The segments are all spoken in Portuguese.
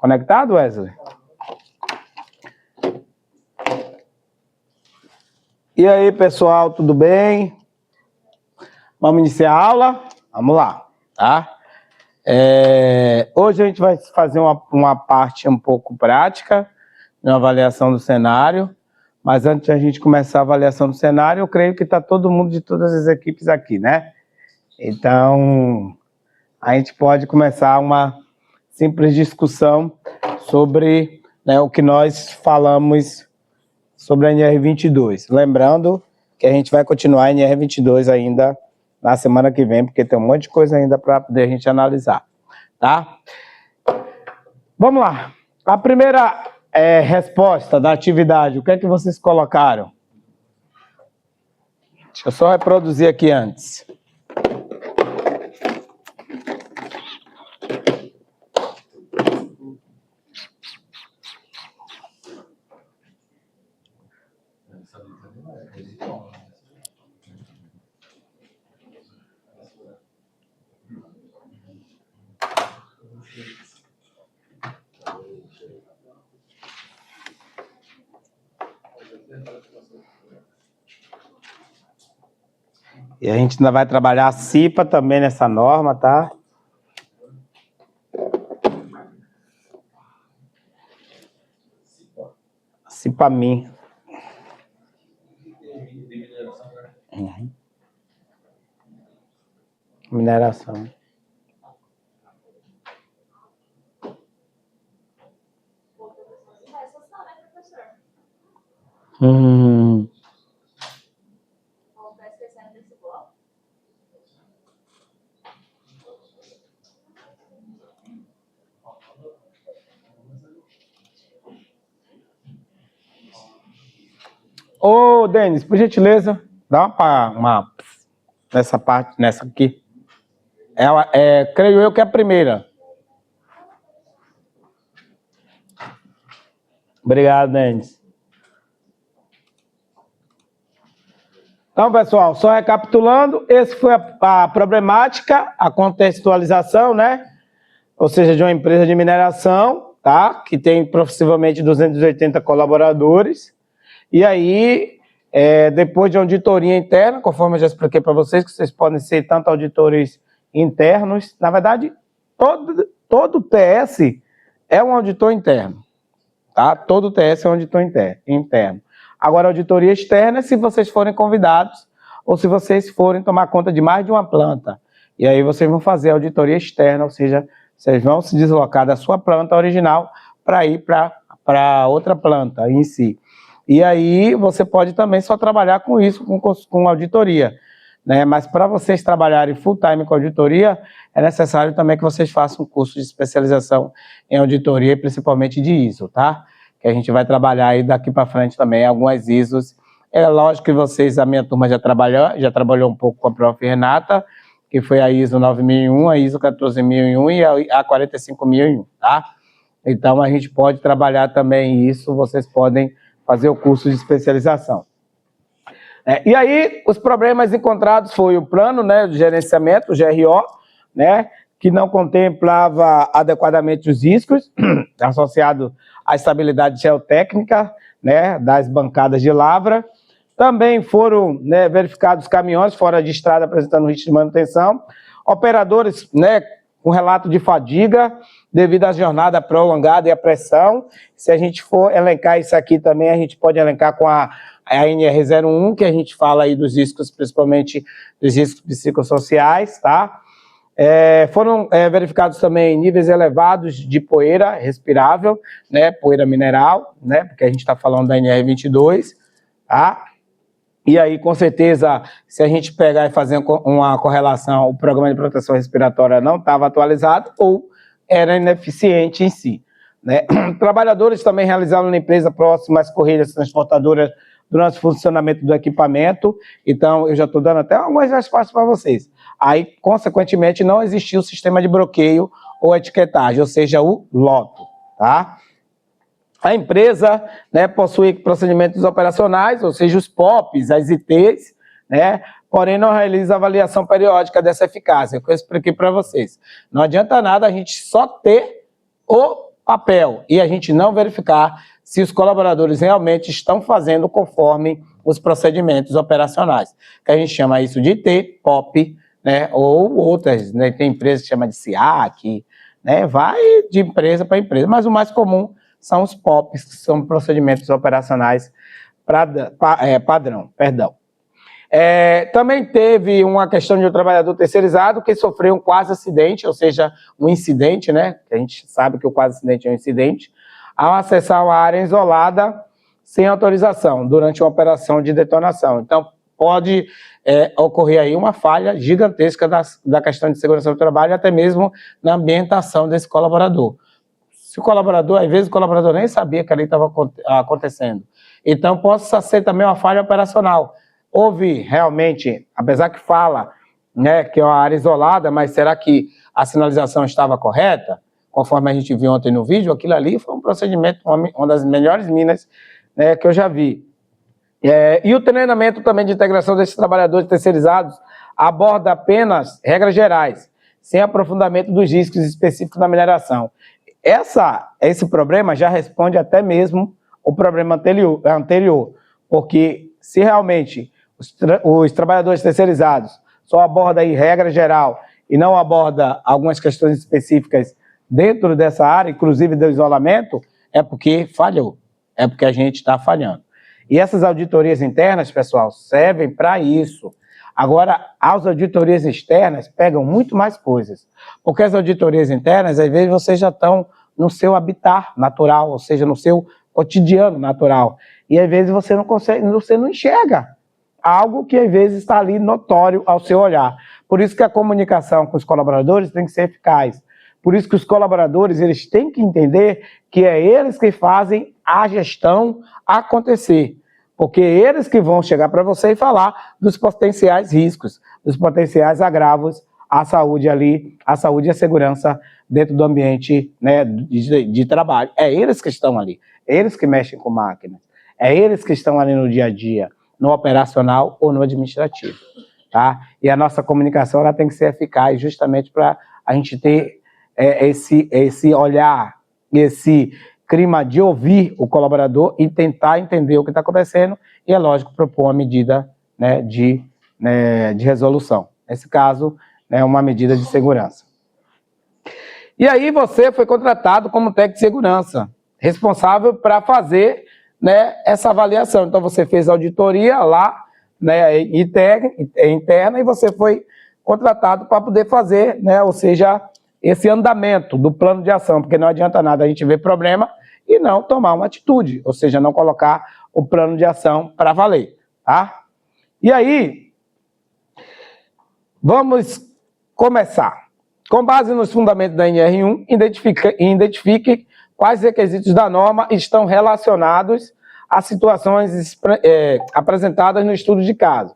Conectado, Wesley? E aí, pessoal, tudo bem? Vamos iniciar a aula? Vamos lá, tá? Hoje a gente vai fazer uma parte um pouco prática, uma avaliação do cenário, mas antes de a gente começar a avaliação do cenário, eu creio que está todo mundo de todas as equipes aqui, né? Então, a gente pode começar uma simples discussão sobre, né, o que nós falamos sobre a NR22. Lembrando que a gente vai continuar a NR22 ainda na semana que vem, porque tem um monte de coisa ainda para poder a gente analisar, tá? Vamos lá. A primeira resposta da atividade, o que é que vocês colocaram? Deixa eu só reproduzir aqui antes. E a gente ainda vai trabalhar a CIPA também nessa norma, tá? CIPA-MIN. Mineração. Ô, Denis, por gentileza, dá uma nessa parte, nessa aqui. Creio eu que é a primeira. Obrigado, Denis. Então, pessoal, só recapitulando, esse foi a problemática, a contextualização, né? Ou seja, de uma empresa de mineração, tá? Que tem possivelmente 280 colaboradores. E aí, depois de auditoria interna, conforme eu já expliquei para vocês, que vocês podem ser tanto auditores internos, na verdade, todo TS é um auditor interno, tá? Todo TS é um auditor interno. Agora, auditoria externa é se vocês forem convidados ou se vocês forem tomar conta de mais de uma planta. E aí vocês vão fazer auditoria externa, ou seja, vocês vão se deslocar da sua planta original para ir para outra planta em si. E aí você pode também só trabalhar com isso, com auditoria, né? Mas para vocês trabalharem full time com auditoria, é necessário também que vocês façam um curso de especialização em auditoria, principalmente de ISO, tá? Que a gente vai trabalhar aí daqui para frente também algumas ISOs. É lógico que vocês, a minha turma já trabalhou um pouco com a prof. Renata, que foi a ISO 9001, a ISO 14001 e a 45001, tá? Então a gente pode trabalhar também isso, vocês podem fazer o curso de especialização. E aí, os problemas encontrados foi o plano, né, de gerenciamento, o GRO, né, que não contemplava adequadamente os riscos associados à estabilidade geotécnica, né, das bancadas de lavra. Também foram, né, verificados caminhões fora de estrada apresentando risco de manutenção, operadores, né, com relato de fadiga devido à jornada prolongada e à pressão. Se a gente for elencar isso aqui também, a gente pode elencar com a NR01, que a gente fala aí dos riscos, principalmente dos riscos psicossociais, tá? Foram verificados também níveis elevados de poeira respirável, né, poeira mineral, né, porque a gente está falando da NR22, tá? E aí, com certeza, se a gente pegar e fazer uma correlação, o programa de proteção respiratória não estava atualizado ou era ineficiente em si, né? Trabalhadores também realizaram na empresa próxima às correias transportadoras durante o funcionamento do equipamento. Então, eu já estou dando até algumas respostas para vocês. Aí, consequentemente, não existiu o sistema de bloqueio ou etiquetagem, ou seja, o loto, tá? A empresa, né, possui procedimentos operacionais, ou seja, os POPs, as ITs, né, porém não realiza avaliação periódica dessa eficácia, que eu expliquei para vocês. Não adianta nada a gente só ter papel e a gente não verificar se os colaboradores realmente estão fazendo conforme os procedimentos operacionais, que a gente chama isso de IT, POP, né, ou outras, né, tem empresas que chama de SIAC, né, vai de empresa para empresa, mas o mais comum são os POPs, que são procedimentos operacionais padrão, perdão. Também teve uma questão de um trabalhador terceirizado que sofreu um quase acidente, ou seja, um incidente, né? A gente sabe que o quase acidente é um incidente, ao acessar uma área isolada sem autorização durante uma operação de detonação. Então, pode ocorrer aí uma falha gigantesca da questão de segurança do trabalho, até mesmo na ambientação desse colaborador. Se o colaborador, às vezes o colaborador nem sabia que ali estava acontecendo. Então, possa ser também uma falha operacional. Houve realmente, apesar que fala, né, que é uma área isolada, mas será que a sinalização estava correta? Conforme a gente viu ontem no vídeo, aquilo ali foi um procedimento, uma das melhores minas, né, que eu já vi. E o treinamento também de integração desses trabalhadores terceirizados aborda apenas regras gerais, sem aprofundamento dos riscos específicos da mineração. Esse problema já responde até mesmo o problema anterior, porque se realmente os trabalhadores terceirizados só abordam aí regra geral e não aborda algumas questões específicas dentro dessa área, inclusive do isolamento, é porque falhou, é porque a gente está falhando. E essas auditorias internas, pessoal, servem para isso. Agora, as auditorias externas pegam muito mais coisas, porque as auditorias internas, às vezes, vocês já estão no seu habitat natural, ou seja, no seu cotidiano natural, e às vezes você não consegue, você não enxerga algo que às vezes está ali notório ao seu olhar. Por isso que a comunicação com os colaboradores tem que ser eficaz. Por isso que os colaboradores, eles têm que entender que é eles que fazem a gestão acontecer. Porque é eles que vão chegar para você e falar dos potenciais riscos, dos potenciais agravos à saúde ali, à saúde e à segurança dentro do ambiente, né, de trabalho. É eles que estão ali, é eles que mexem com máquinas, é eles que estão ali no dia a dia, no operacional ou no administrativo, tá? E a nossa comunicação ela tem que ser eficaz justamente para a gente ter esse olhar, esse clima de ouvir o colaborador e tentar entender o que está acontecendo e, é lógico, propor uma medida, né, de resolução. Nesse caso, né, uma medida de segurança. E aí você foi contratado como técnico de segurança, responsável para fazer, né, essa avaliação. Então, você fez auditoria lá, né, interna, e você foi contratado para poder fazer, né, ou seja, esse andamento do plano de ação, porque não adianta nada a gente ver problema e não tomar uma atitude, ou seja, não colocar o plano de ação para valer, tá? E aí, vamos começar. Com base nos fundamentos da NR1, identifique quais requisitos da norma estão relacionados às situações apresentadas no estudo de caso.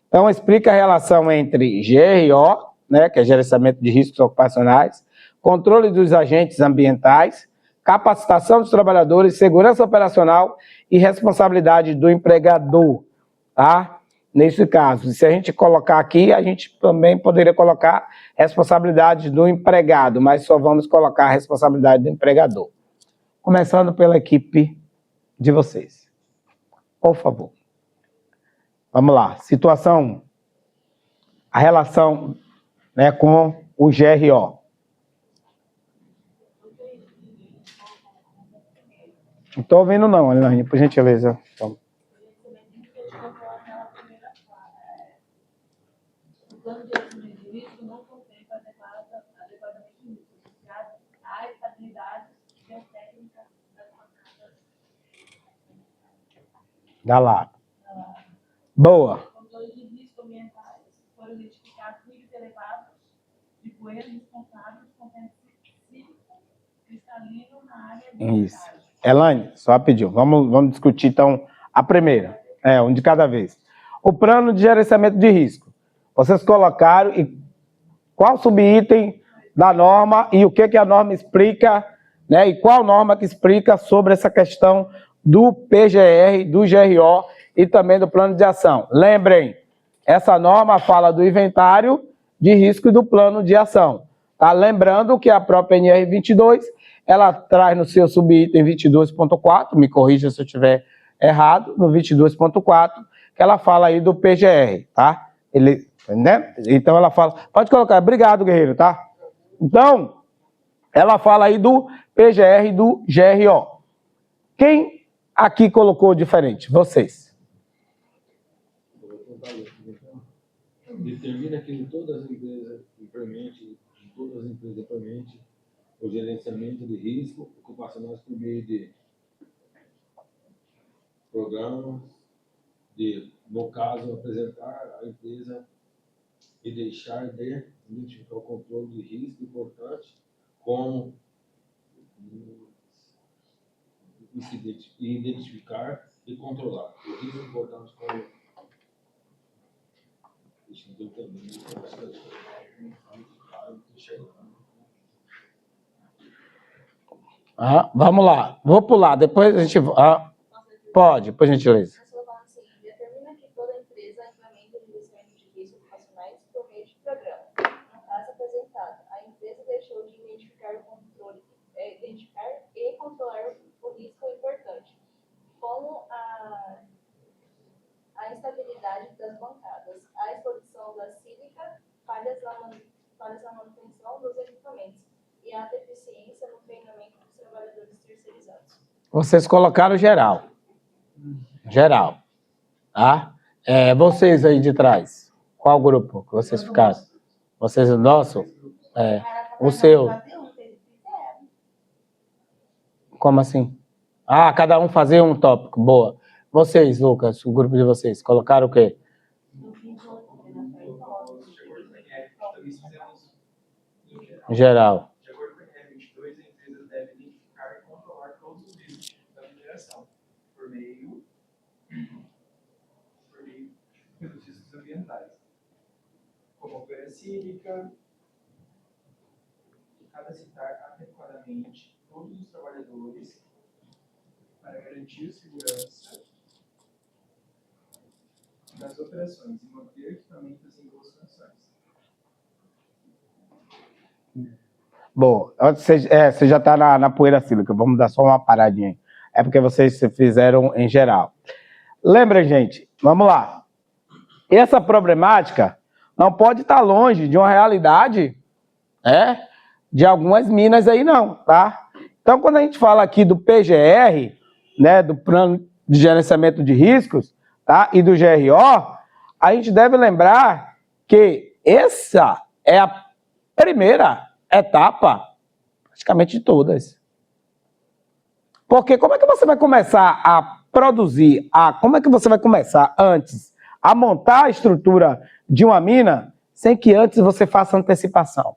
Então, explica a relação entre GRO, né, que é gerenciamento de riscos ocupacionais, controle dos agentes ambientais, capacitação dos trabalhadores, segurança operacional e responsabilidade do empregador, tá? Nesse caso, se a gente colocar aqui, a gente também poderia colocar responsabilidade do empregado, mas só vamos colocar a responsabilidade do empregador. Começando pela equipe de vocês. Por favor. Vamos lá. Situação 1. A relação, né, com o GRO. Não estou ouvindo não, Elaine, por gentileza. Vamos. O plano de assumir de risco não contempla adequadamente risco associado à estabilidade e às técnicas das facadas. Da lá. Boa. Controle de risco ambientais foram identificados níveis elevados de poeira responsáveis com cívico cristalino na área de Isso. Elaine, só pediu. Vamos discutir então a primeira. Um de cada vez. O plano de gerenciamento de risco. Vocês colocaram qual subitem da norma e o que a norma explica, né? E qual norma que explica sobre essa questão do PGR, do GRO e também do plano de ação. Lembrem, essa norma fala do inventário de risco e do plano de ação. Tá? Lembrando que a própria NR22, ela traz no seu subitem 22.4, me corrija se eu estiver errado, no 22.4, que ela fala aí do PGR, tá? Entendeu? Então ela fala, pode colocar, obrigado, guerreiro, tá? Então, ela fala aí do PGR e do GRO. Quem aqui colocou diferente? Vocês. Determina que todas as empresas implementem o gerenciamento de risco ocupacional por meio de programas, no caso, apresentar a empresa e deixar de identificar o controle de risco importante como identificar e controlar o risco importante como Vamos lá, vou pular, depois a gente... pode, por gentileza. Determina que toda empresa implemente o gerenciamento de riscos ocupacionais por meio de programa. No caso apresentado, a empresa deixou de identificar e controlar o risco importante, como a instabilidade das bancadas, a exposição da sílica, falhas na manutenção dos equipamentos e a deficiência no treinamento dos trabalhadores terceirizados. Vocês colocaram geral. Geral. Tá? Vocês aí de trás, qual grupo que vocês ficaram? Vocês, o nosso? O seu. Como assim? Cada um fazer um tópico. Boa. Vocês, Lucas, o grupo de vocês, colocaram o quê? Geral. De acordo com a NR 22, a empresa deve identificar e controlar todos os riscos da mineração por meio dos riscos ambientais, como a poeira sílica, capacitar adequadamente todos os trabalhadores para garantir segurança das operações e manter equipamentos em boas condições. Bom, você já está na poeira sílica, vamos dar só uma paradinha aí. É porque vocês fizeram em geral. Lembra, gente, vamos lá. Essa problemática não pode estar longe de uma realidade de algumas minas aí não, tá? Então, quando a gente fala aqui do PGR, né, do Plano de Gerenciamento de Riscos, tá, e do GRO, a gente deve lembrar que essa é a primeira etapa, praticamente de todas. Porque como é que você vai começar a produzir, como é que você vai começar antes a montar a estrutura de uma mina sem que antes você faça antecipação?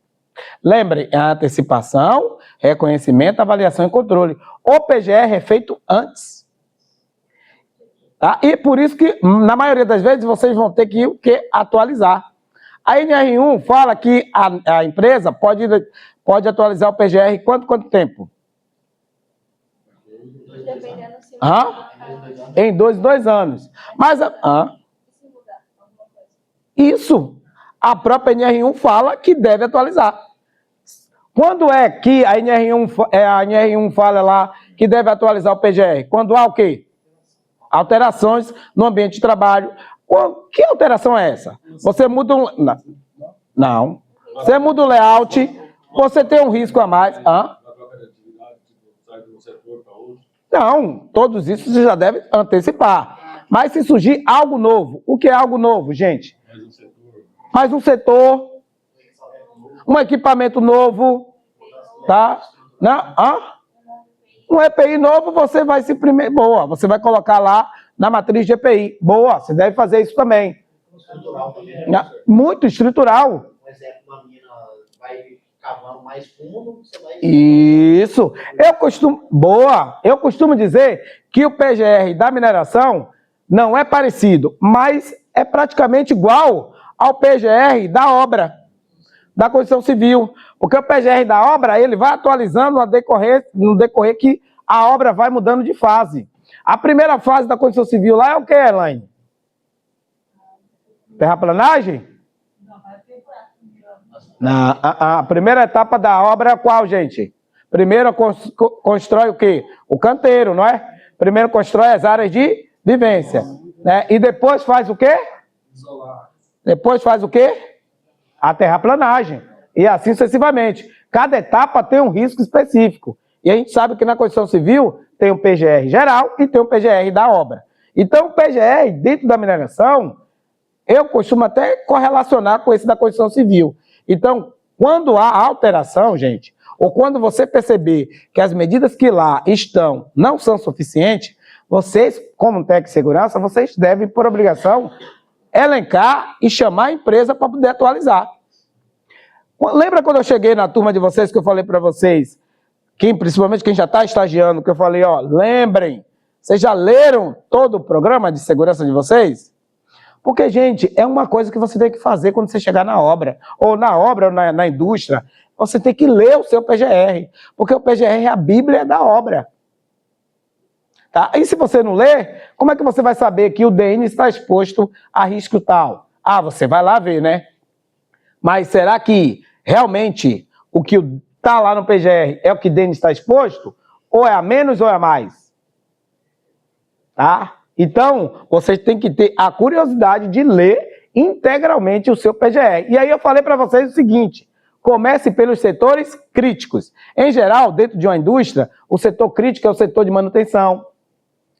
Lembre, a antecipação, reconhecimento, avaliação e controle. O PGR é feito antes. Tá? E por isso que, na maioria das vezes, vocês vão ter que atualizar. A NR1 fala que a empresa pode atualizar o PGR quanto tempo? Em 2 anos. Mas isso, a própria NR1 fala que deve atualizar. Quando é que a NR1 fala lá que deve atualizar o PGR? Quando há o quê? Alterações no ambiente de trabalho. Que alteração é essa? Você muda Não. Você muda o layout, você tem um risco a mais. Não, todos isso você já deve antecipar. Mas se surgir algo novo, o que é algo novo, gente? Mais um setor, um equipamento novo, tá? Um EPI novo, você vai se primeiro. Boa, você vai colocar lá na matriz de EPI. Boa, você deve fazer isso também. Muito estrutural. Por exemplo, uma mina vai cavando mais fundo, você vai... Isso. Eu costumo dizer que o PGR da mineração não é parecido, mas é praticamente igual ao PGR da obra, da construção civil. Porque o PGR da obra, ele vai atualizando no decorrer que a obra vai mudando de fase. A primeira fase da construção civil lá é o que, Elaine? Terraplanagem? A primeira etapa da obra é qual, gente? Primeiro constrói o quê? O canteiro, não é? Primeiro constrói as áreas de vivência, né? E depois faz o quê? Isolar. Depois faz o quê? A terraplanagem. E assim sucessivamente. Cada etapa tem um risco específico. E a gente sabe que na construção civil tem um PGR geral e tem um PGR da obra. Então o PGR, dentro da mineração, eu costumo até correlacionar com esse da construção civil. Então, quando há alteração, gente, ou quando você perceber que as medidas que lá estão não são suficientes, vocês, como técnico de segurança, vocês devem, por obrigação, elencar e chamar a empresa para poder atualizar. Lembra quando eu cheguei na turma de vocês que eu falei para vocês, principalmente quem já está estagiando, que eu falei, ó, lembrem, vocês já leram todo o programa de segurança de vocês? Porque, gente, é uma coisa que você tem que fazer quando você chegar na obra, ou na indústria, você tem que ler o seu PGR, porque o PGR é a Bíblia da obra. Tá? E se você não ler, como é que você vai saber que o DN está exposto a risco tal? Ah, você vai lá ver, né? Mas será que realmente o que está lá no PGR é o que o DN está exposto? Ou é a menos ou é a mais? Tá? Então, vocês têm que ter a curiosidade de ler integralmente o seu PGR. E aí eu falei para vocês o seguinte, comece pelos setores críticos. Em geral, dentro de uma indústria, o setor crítico é o setor de manutenção,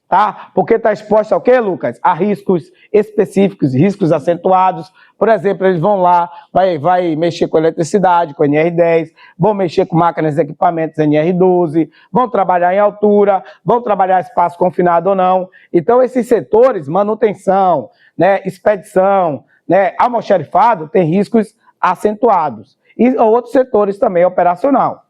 tá? Porque está exposto ao quê, Lucas? A riscos específicos, riscos acentuados. Por exemplo, eles vão lá, vai mexer com eletricidade, com NR10, vão mexer com máquinas e equipamentos NR12, vão trabalhar em altura, vão trabalhar espaço confinado ou não. Então, esses setores, manutenção, né, expedição, né, almoxarifado, tem riscos acentuados. E outros setores também, operacional.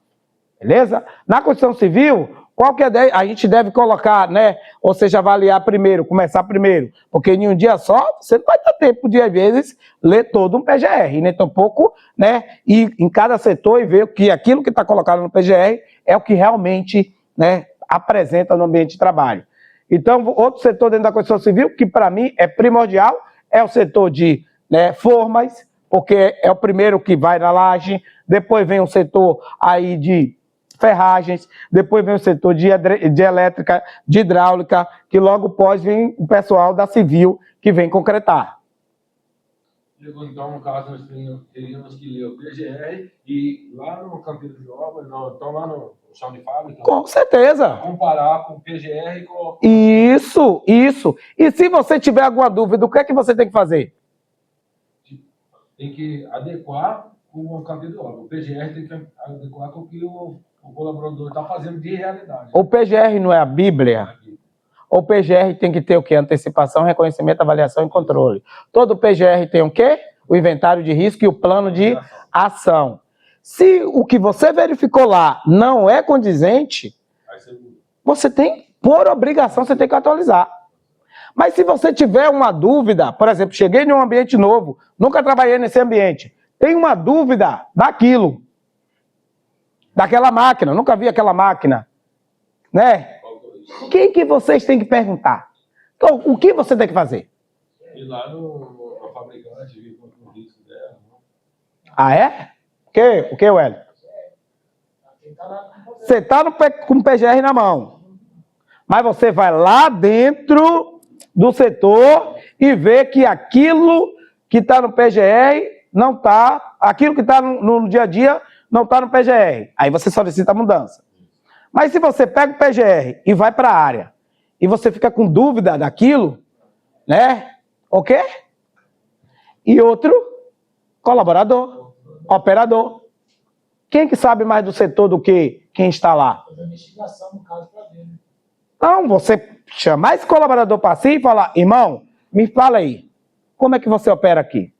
Beleza? Na construção civil, qual que é a gente deve colocar, né? Ou seja, avaliar primeiro, começar primeiro. Porque em um dia só, você não vai ter tempo de, às vezes, ler todo um PGR, nem tampouco, né? Ir em cada setor e ver que aquilo que está colocado no PGR é o que realmente, né, apresenta no ambiente de trabalho. Então, outro setor dentro da construção civil, que para mim é primordial, é o setor de, né, formas, porque é o primeiro que vai na laje, depois vem o setor aí de ferragens, depois vem o setor de elétrica, de hidráulica, que logo pós vem o pessoal da civil que vem concretar. Então, no caso, nós teríamos que ler o PGR e lá no canteiro de obra, então lá no chão de fábrica, com certeza. Comparar com o PGR e com... Isso. E se você tiver alguma dúvida, o que é que você tem que fazer? Tem que adequar com o canteiro de obra. O PGR tem que adequar com o que o colaborador está fazendo de realidade. O PGR não é a Bíblia? O PGR tem que ter o quê? Antecipação, reconhecimento, avaliação e controle. Todo PGR tem o quê? O inventário de risco e o plano de ação. Se o que você verificou lá não é condizente, você tem, por obrigação, você tem que atualizar. Mas se você tiver uma dúvida, por exemplo, cheguei em um ambiente novo, nunca trabalhei nesse ambiente, tem uma dúvida daquilo, daquela máquina, nunca vi aquela máquina, né? Quem que vocês têm que perguntar? Então, o que você tem que fazer? Ir lá no fabricante, ver qual é o risco dela. Ah, é? O que, Wellington? Você está com o PGR na mão, mas você vai lá dentro do setor e vê que aquilo que está no PGR não está, aquilo que está no dia a dia não está no PGR. Aí você solicita a mudança. Mas se você pega o PGR e vai para a área e você fica com dúvida daquilo, né? O quê? E outro colaborador, operador. Quem que sabe mais do setor do que quem está lá? Investigação, no caso, para ver. Não, você chamar esse colaborador para si e falar, irmão, me fala aí, como é que você opera aqui?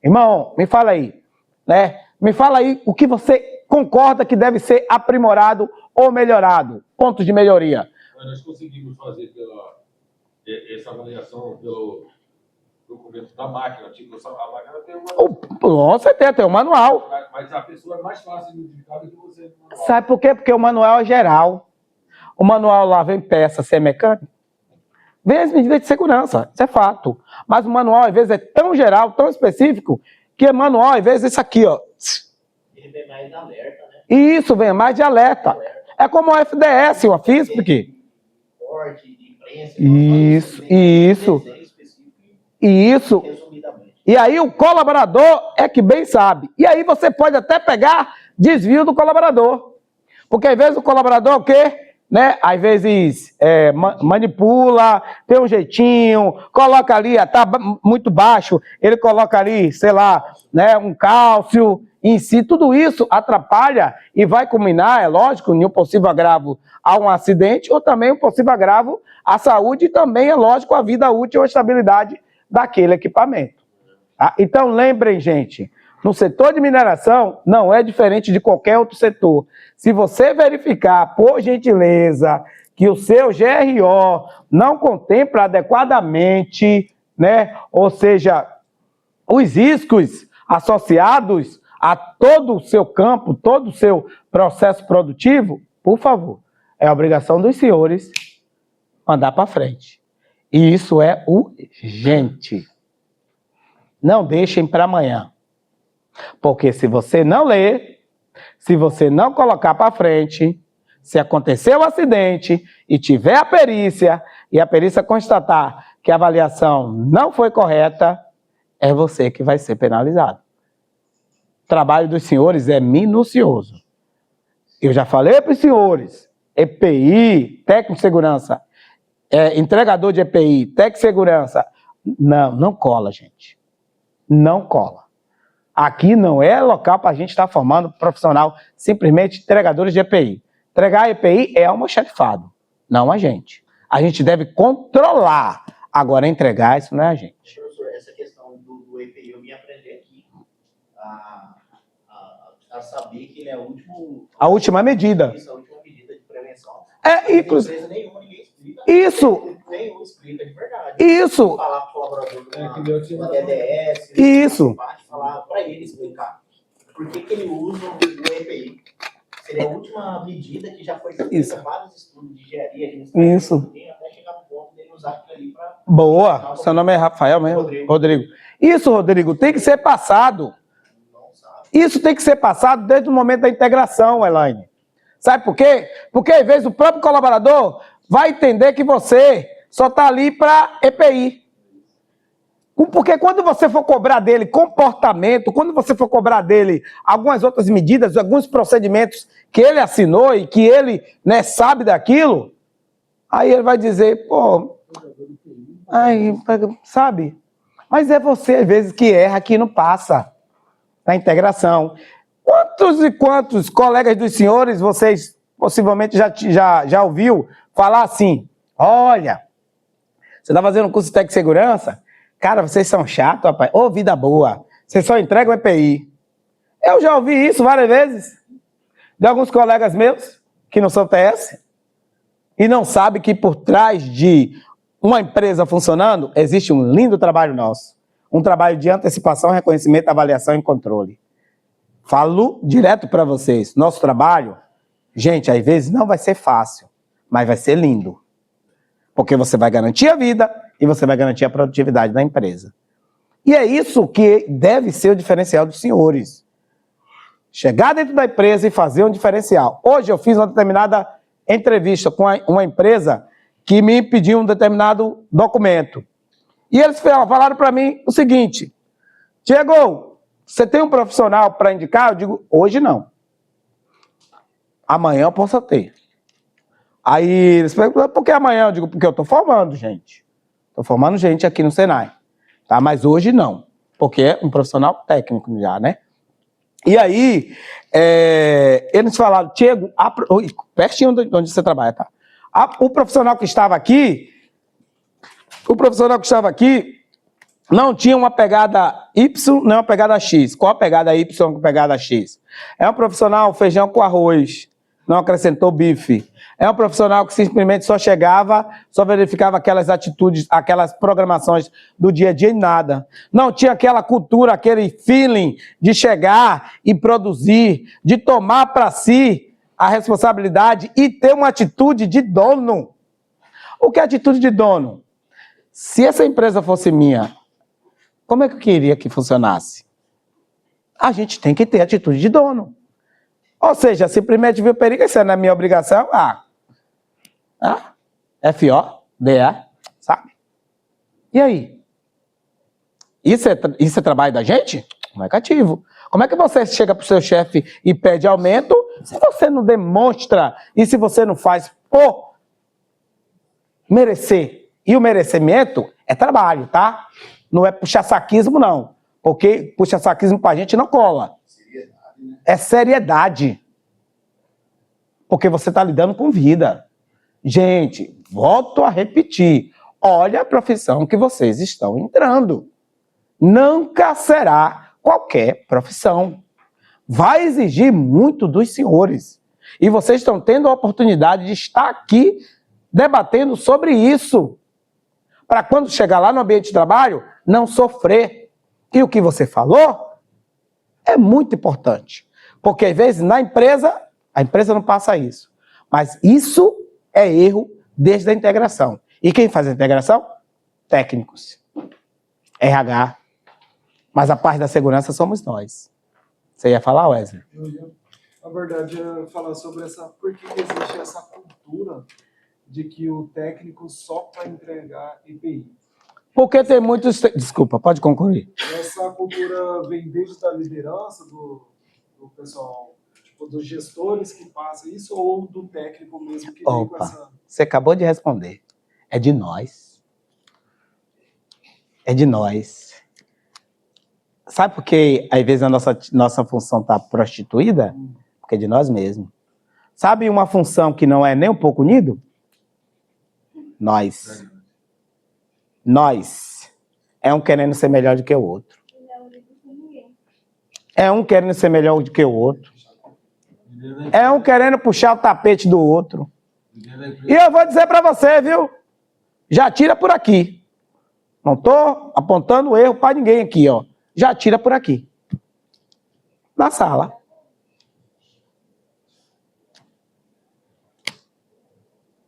Irmão, me fala aí, né? Me fala aí o que você concorda que deve ser aprimorado ou melhorado, pontos de melhoria. Nós conseguimos fazer essa avaliação pelo documento da máquina, tipo, a máquina tem Com certeza, tem um manual. Mas a pessoa é mais fácil de identificar do que você. Sabe por quê? Porque o manual é geral. O manual lá vem peça, se é mecânico, vem as medidas de segurança, isso é fato. Mas o manual, às vezes, é tão geral, tão específico, que o manual, às vezes, isso aqui, ó. Ele vem mais alerta, né? E isso vem mais de alerta. É como o FDS, o FISPIC. Porte de imprensa. Isso. Desenho específico, Isso. resumidamente. E aí o colaborador é que bem sabe. E aí você pode até pegar desvio do colaborador. Porque às vezes o colaborador o quê? Né? Às vezes manipula, tem um jeitinho, coloca ali, tá muito baixo, ele coloca ali, sei lá, né, um cálcio em si, tudo isso atrapalha e vai culminar, é lógico, em um possível agravo a um acidente ou também um possível agravo à saúde e também, é lógico, a vida útil ou estabilidade daquele equipamento. Tá? Então lembrem, gente, no setor de mineração não é diferente de qualquer outro setor. Se você verificar, por gentileza, que o seu GRO não contempla adequadamente, né, ou seja, os riscos associados a todo o seu campo, todo o seu processo produtivo, por favor, é obrigação dos senhores mandar para frente. E isso é urgente. Não deixem para amanhã. Porque se você não ler, se você não colocar para frente, se acontecer o acidente e tiver a perícia, e a perícia constatar que a avaliação não foi correta, é você que vai ser penalizado. O trabalho dos senhores é minucioso. Eu já falei para os senhores, EPI, técnico de segurança, entregador de EPI, técnico de segurança, não cola, gente. Não cola. Aqui não é local para a gente estar formando profissional, simplesmente entregadores de EPI. Entregar EPI é almoxarifado, não a gente. A gente deve controlar. Agora, entregar, isso não é a gente. Professor, essa questão do EPI, eu vim aprender aqui a saber que ele é a última medida. Isso, a última medida de prevenção. Inclusive. Empresa nenhuma, ninguém explica. Isso. Nenhum explica de verdade. Isso. Falar para o colaborador uma DDS, isso. Falar para ele explicar por que ele usa o EPI. Seria a última medida que já foi feita vários estudos de engenharia, isso. Até chegar no ponto dele usar aquilo ali para... Boa. Seu nome é Rafael mesmo? Rodrigo. Isso, Rodrigo, tem que ser passado. Isso tem que ser passado desde o momento da integração, Elaine. Sabe por quê? Porque às vezes o próprio colaborador vai entender que você só está ali para EPI. Porque quando você for cobrar dele comportamento, quando você for cobrar dele algumas outras medidas, alguns procedimentos que ele assinou e que ele, né, sabe daquilo, aí ele vai dizer, pô, sabe? Mas é você, às vezes, que erra, que não passa na integração. Quantos e quantos colegas dos senhores, vocês possivelmente já ouviu falar assim, olha, você está fazendo um curso de técnico de segurança? Cara, vocês são chatos, rapaz. Ô, vida boa. Vocês só entregam EPI. Eu já ouvi isso várias vezes. De alguns colegas meus, que não são TS, e não sabem que por trás de uma empresa funcionando, existe um lindo trabalho nosso. Um trabalho de antecipação, reconhecimento, avaliação e controle. Falo direto para vocês. Nosso trabalho, gente, às vezes não vai ser fácil, mas vai ser lindo. Porque você vai garantir a vida e você vai garantir a produtividade da empresa. E é isso que deve ser o diferencial dos senhores. Chegar dentro da empresa e fazer um diferencial. Hoje eu fiz uma determinada entrevista com uma empresa que me pediu um determinado documento. E eles falaram para mim o seguinte, Diego, você tem um profissional para indicar? Eu digo, hoje não. Amanhã eu posso ter. Aí eles perguntam, por que amanhã? Eu digo, porque eu estou formando gente. Estou formando gente aqui no Senai. Tá? Mas hoje não, porque é um profissional técnico já, né? E aí, eles falaram, Diego, pertinho de onde você trabalha, tá? O profissional que estava aqui, não tinha uma pegada Y, nem uma pegada X. Qual a pegada Y com a pegada X? É um profissional feijão com arroz, não acrescentou bife. É um profissional que simplesmente só chegava, só verificava aquelas atitudes, aquelas programações do dia a dia e nada. Não tinha aquela cultura, aquele feeling de chegar e produzir, de tomar para si a responsabilidade e ter uma atitude de dono. O que é atitude de dono? Se essa empresa fosse minha, como é que eu queria que funcionasse? A gente tem que ter atitude de dono. Ou seja, simplesmente viu perigo, isso não é minha obrigação. FO, DA, sabe? E aí? Isso é trabalho da gente? Negativo. Como é que você chega para o seu chefe e pede aumento se você não demonstra e se você não faz por merecer? E o merecimento é trabalho, tá? Não é puxa-saquismo, não. Porque puxa-saquismo pra gente não cola. É seriedade. Porque você está lidando com vida. Gente, volto a repetir. Olha a profissão que vocês estão entrando. Nunca será qualquer profissão. Vai exigir muito dos senhores. E vocês estão tendo a oportunidade de estar aqui debatendo sobre isso. Para quando chegar lá no ambiente de trabalho, não sofrer. E o que você falou é muito importante. Porque às vezes na empresa, a empresa não passa isso. Mas isso é erro desde a integração. E quem faz a integração? Técnicos. RH. Mas a parte da segurança somos nós. Você ia falar, Wesley? Eu ia, na verdade, falar sobre por que existe essa cultura de que o técnico só para entregar EPI. Porque tem muitos... Desculpa, pode concluir. Essa cultura vem desde a liderança do pessoal, tipo, dos gestores que passam isso, ou do técnico mesmo que vem com essa... Você acabou de responder. É de nós. É de nós. Sabe por que, às vezes, a nossa função está prostituída? Porque é de nós mesmos. Sabe uma função que não é nem um pouco unido? Nós. Nós. É um querendo ser melhor do que o outro. É um querendo ser melhor do que o outro. É um querendo puxar o tapete do outro. E eu vou dizer para você, viu? Já tira por aqui. Não estou apontando erro para ninguém aqui, ó. Já tira por aqui. Na sala.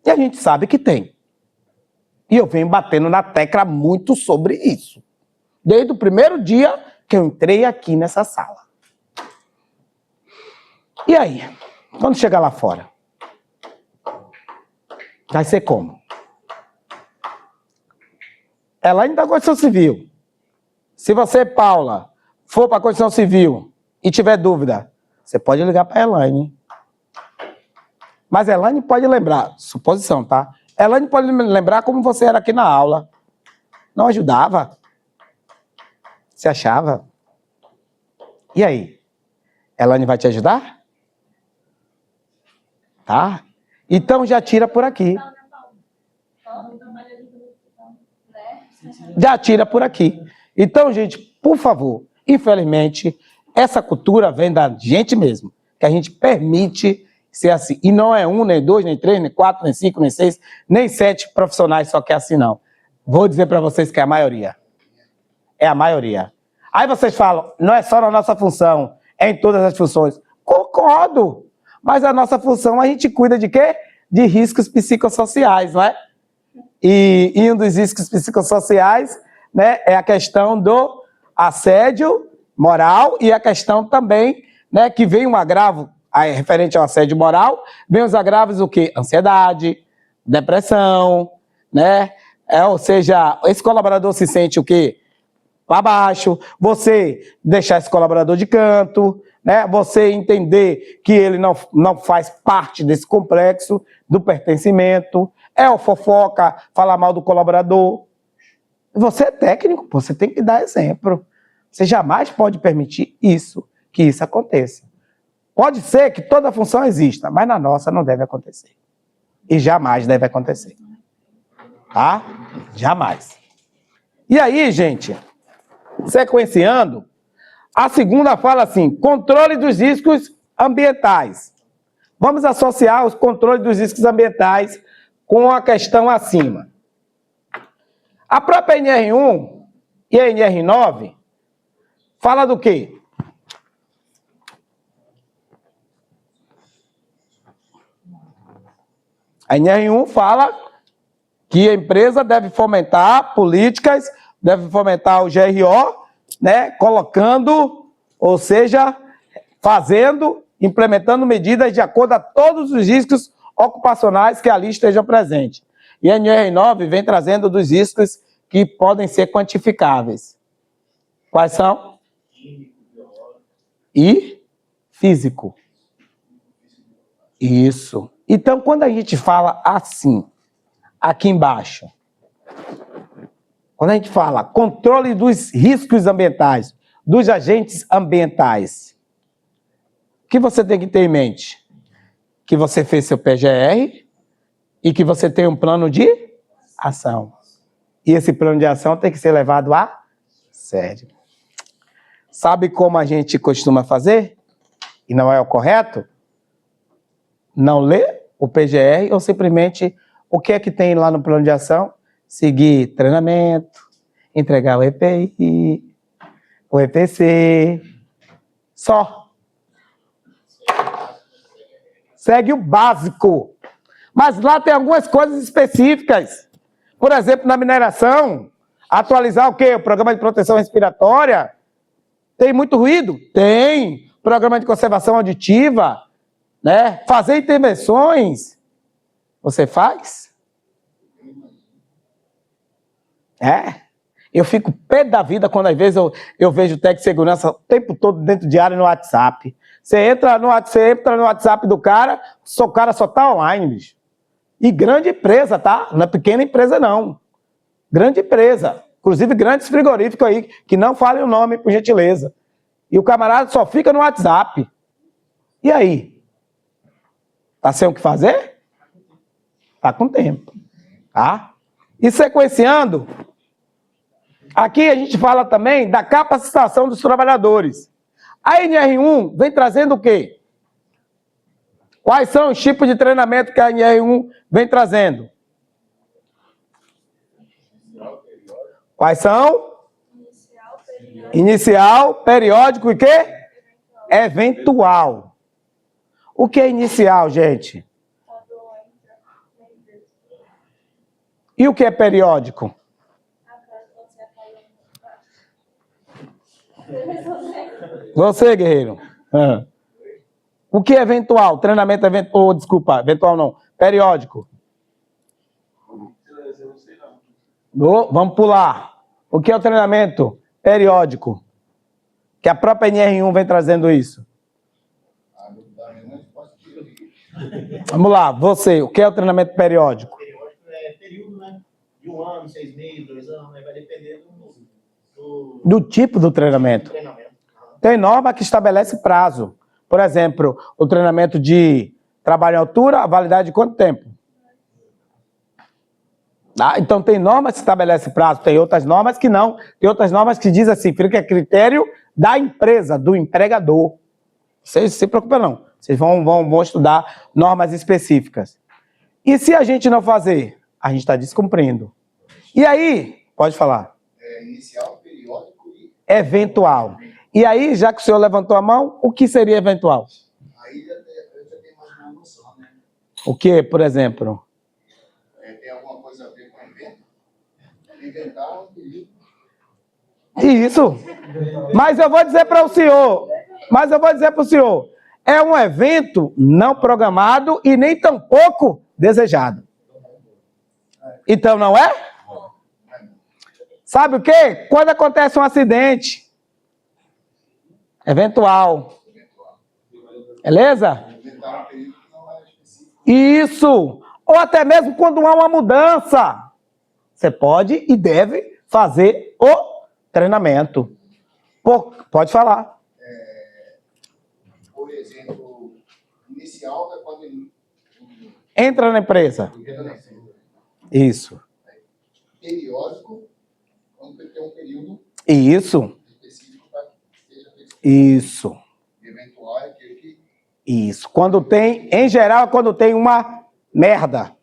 E a gente sabe que tem. E eu venho batendo na tecla muito sobre isso. Desde o primeiro dia que eu entrei aqui nessa sala. E aí? Quando chegar lá fora? Vai ser como? Elaine da Constituição Civil. Se você, Paula, for para a Constituição Civil e tiver dúvida, você pode ligar para a Elaine. Mas a Elaine pode lembrar, suposição, tá? Elaine pode lembrar como você era aqui na aula. Não ajudava? Você achava? E aí? Elaine vai te ajudar? Tá? Então já tira por aqui. Já tira por aqui. Então, gente, por favor, infelizmente, essa cultura vem da gente mesmo, que a gente permite ser assim. E não é 1, nem 2, nem 3, nem 4, nem 5, nem 6, nem 7 profissionais só que é assim, não. Vou dizer para vocês que é a maioria. É a maioria. Aí vocês falam, não é só na nossa função, é em todas as funções. Concordo. Mas a nossa função, a gente cuida de quê? De riscos psicossociais, não é? E um dos riscos psicossociais, né, é a questão do assédio moral e a questão também, né, que vem um agravo aí, referente ao assédio moral, vem os agravos o quê? Ansiedade, depressão, né? Ou seja, esse colaborador se sente o quê? Para baixo, você deixar esse colaborador de canto, né? Você entender que ele não faz parte desse complexo do pertencimento, é o fofoca, falar mal do colaborador. Você é técnico, você tem que dar exemplo. Você jamais pode permitir isso, que isso aconteça. Pode ser que toda função exista, mas na nossa não deve acontecer. E jamais deve acontecer. Tá? Jamais. E aí, gente, sequenciando, a segunda fala assim, controle dos riscos ambientais. Vamos associar os controles dos riscos ambientais com a questão acima. A própria NR1 e a NR9 fala do quê? A NR1 fala que a empresa deve fomentar políticas, deve fomentar o GRO, né, colocando, ou seja, fazendo implementando medidas de acordo a todos os riscos ocupacionais que ali estejam presentes. E a NR9 vem trazendo dos riscos que podem ser quantificáveis. Quais são? E físico. Isso. Então, quando a gente fala assim, aqui embaixo, quando a gente fala controle dos riscos ambientais, dos agentes ambientais, o que você tem que ter em mente? Que você fez seu PGR e que você tem um plano de ação. E esse plano de ação tem que ser levado a sério. Sabe como a gente costuma fazer? E não é o correto? Não ler o PGR ou simplesmente o que é que tem lá no plano de ação? Seguir treinamento, entregar o EPI, o EPC, só. Segue o básico. Mas lá tem algumas coisas específicas. Por exemplo, na mineração, atualizar o quê? O programa de proteção respiratória. Tem muito ruído? Tem. Programa de conservação auditiva, né? Fazer intervenções. Você faz? Eu fico pé da vida quando às vezes eu vejo técnico de segurança o tempo todo dentro de área no WhatsApp. Você entra no WhatsApp do cara, o cara só tá online, bicho. E grande empresa, tá? Não é pequena empresa, não. Grande empresa. Inclusive grandes frigoríficos aí, que não falem o nome, por gentileza. E o camarada só fica no WhatsApp. E aí? Tá sem o que fazer? Tá com tempo. Tá? E sequenciando, aqui a gente fala também da capacitação dos trabalhadores. A NR1 vem trazendo o quê? Quais são os tipos de treinamento que a NR1 vem trazendo? Quais são? Inicial, periódico e quê? Eventual. O que é inicial, gente? E o que é periódico? Você, guerreiro. O que é eventual? Treinamento eventual, desculpa, eventual não. Periódico. Vamos pular. O que é o treinamento periódico? Que a própria NR1 vem trazendo isso. Vamos lá, você, o que é o treinamento periódico? Periódico é período, né? De 1 ano, 6 meses, 2 anos, né? Vai depender do tipo do treinamento. Tem norma que estabelece prazo. Por exemplo, o treinamento de trabalho em altura, a validade de quanto tempo? Então tem normas que estabelece prazo, tem outras normas que não. Tem outras normas que dizem assim, que é critério da empresa, do empregador. Vocês não se preocupem não. Vocês vão estudar normas específicas. E se a gente não fazer? A gente está descumprindo. E aí, pode falar. Inicial, periódico e eventual. E aí, já que o senhor levantou a mão, o que seria eventual? Aí já tem mais uma noção, né? O que, por exemplo? Tem alguma coisa a ver com evento? Inventar um período. Isso. Mas eu vou dizer para o senhor, é um evento não programado e nem tampouco desejado. Então não é? Sabe o quê? Quando acontece um acidente eventual. Beleza? Inventar um período que não é específico. Isso. Ou até mesmo quando há uma mudança. Você pode e deve fazer o treinamento. Pode falar. Por exemplo, inicial é quando Entra na empresa. Isso. periódico, quando tem um período Isso. específico para que seja feito. Isso. Eventual é aquele que Isso. Quando tem, em geral, quando tem uma merda.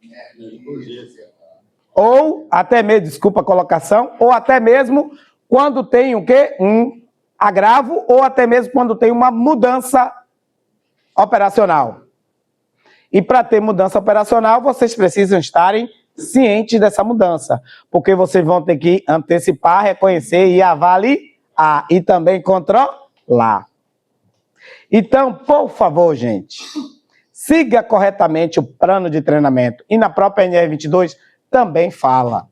Ou até mesmo, desculpa a colocação, ou até mesmo quando tem o quê? Um agravo, ou até mesmo quando tem uma mudança operacional. E para ter mudança operacional, vocês precisam estarem cientes dessa mudança, porque vocês vão ter que antecipar, reconhecer e avaliar, e também controlar. Então, por favor, gente, siga corretamente o plano de treinamento. E na própria NR22 também fala.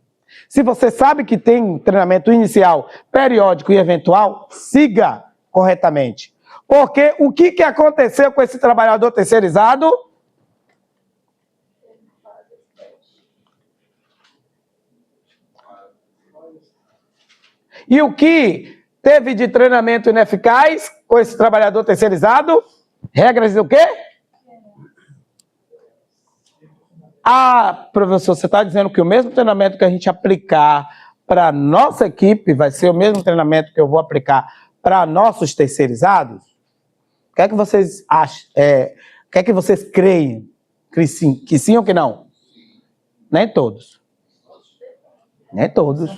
Se você sabe que tem treinamento inicial, periódico e eventual, siga corretamente. Porque o que aconteceu com esse trabalhador terceirizado? E o que teve de treinamento ineficaz com esse trabalhador terceirizado? Regras do quê? Ah, professor, você está dizendo que o mesmo treinamento que a gente aplicar para a nossa equipe vai ser o mesmo treinamento que eu vou aplicar para nossos terceirizados? O que é que vocês acham? O que é que vocês creem? Que sim ou que não? Nem todos. Nem todos.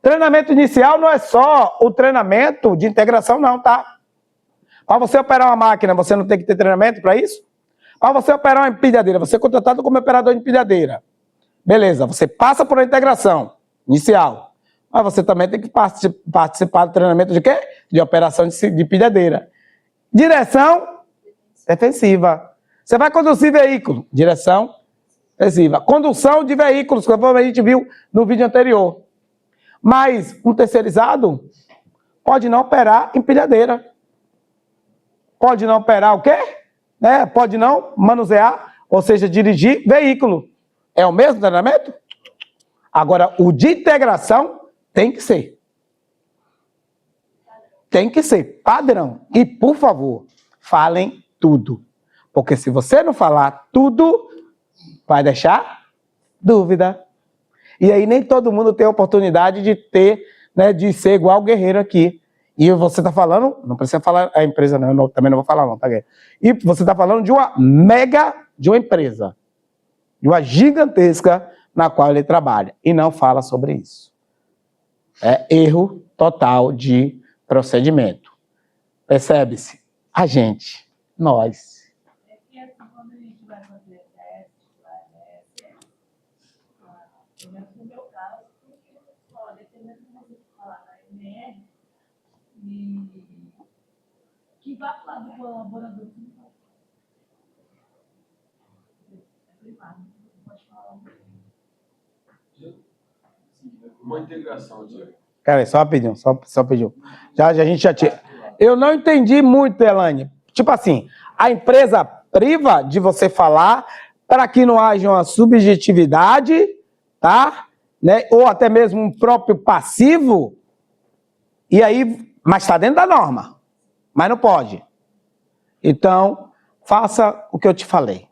Treinamento inicial não é só o treinamento de integração, não, tá? Para você operar uma máquina, você não tem que ter treinamento para isso? Para você operar uma empilhadeira, você é contratado como operador de empilhadeira. Beleza, você passa por uma integração inicial. Mas você também tem que participar do treinamento de quê? De operação de empilhadeira. Direção defensiva. Você vai conduzir veículo. Direção defensiva. Condução de veículos, conforme a gente viu no vídeo anterior. Mas um terceirizado pode não operar empilhadeira. Pode não operar o quê? Pode não manusear, ou seja, dirigir veículo. É o mesmo treinamento? Agora, o de integração tem que ser. Tem que ser padrão. E, por favor, falem tudo. Porque se você não falar tudo, vai deixar dúvida. E aí nem todo mundo tem a oportunidade de ter, de ser igual o Guerreiro aqui. E você está falando, não precisa falar a empresa, não, eu também não vou falar não, tá? E você está falando de uma de uma empresa, de uma gigantesca na qual ele trabalha. E não fala sobre isso. É erro total de procedimento. Percebe-se? A gente, nós. É que assim, quando a gente vai fazer teste, pelo menos no meu caso, dependendo do que você falar na MR, e que vai falar do colaborador que não pode. É privado, não pode falar. Uma integração, Diego. Cara, só pediu, só pediu. Já a gente já tinha. Eu não entendi muito, Elane. Tipo assim, a empresa priva de você falar para que não haja uma subjetividade, tá? Ou até mesmo um próprio passivo. E aí, mas está dentro da norma. Mas não pode. Então, faça o que eu te falei.